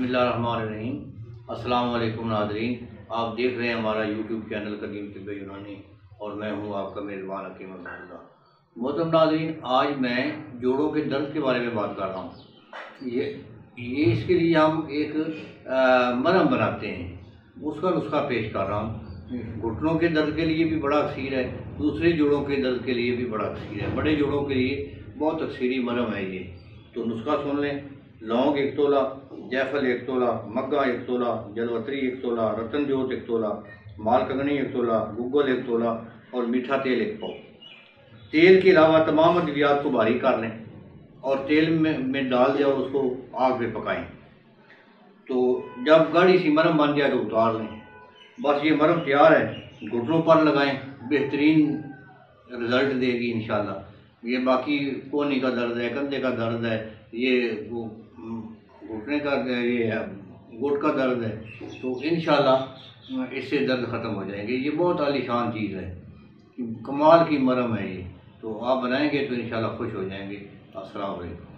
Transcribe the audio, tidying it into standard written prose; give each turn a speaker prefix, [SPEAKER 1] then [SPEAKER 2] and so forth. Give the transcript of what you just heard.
[SPEAKER 1] बिस्मिल्लाहिर्रहमानिर्रहीम। अस्सलाम वालेकुम नाज़रीन, आप देख रहे हैं हमारा यूट्यूब चैनल कदीम तिब्बे यूनानी और मैं हूं आपका मेज़बान हकीम अब्दुल्ला। मोहतरम नाज़रीन, आज मैं जोड़ों के दर्द के बारे में बात कर रहा हूं। ये इसके लिए हम एक मरहम बनाते हैं, उसका नुस्खा पेश कर रहा हूँ। घुटनों के दर्द के लिए भी बड़ा अक्सीर है, दूसरे जोड़ों के दर्द के लिए भी बड़ा अक्सीर है, बड़े जोड़ों के लिए बहुत अक्सीरी मरहम है ये। तो नुस्खा सुन लें। लौंग 1 तोला, जायफल 1 तोला, मग्गा 1 तोला, जलवतरी 1 तोला, रतन जोत 1 तोला, मालकगनी 1 तोला, गुग्गल 1 तोला और मीठा तेल 1 पाव। तेल के अलावा तमाम अद्वियात को बारीक कर लें और तेल में डाल दिया और उसको आग पे पकाएं। तो जब गाढ़ी सी मरहम बन जाए तो उतार लें। बस ये मरहम तैयार है, घुटनों पर लगाएं, बेहतरीन रिज़ल्ट देगी इंशाल्लाह। ये बाकी कोहनी का दर्द है, कंधे का दर्द है, ये वो घुटने का, ये घुट का दर्द है, तो इंशाल्लाह इससे दर्द ख़त्म हो जाएंगे। ये बहुत आलीशान चीज़ है, कमाल की मरहम है ये। तो आप बनाएंगे तो इंशाल्लाह खुश हो जाएंगे। अस्सलाम वालेकुम।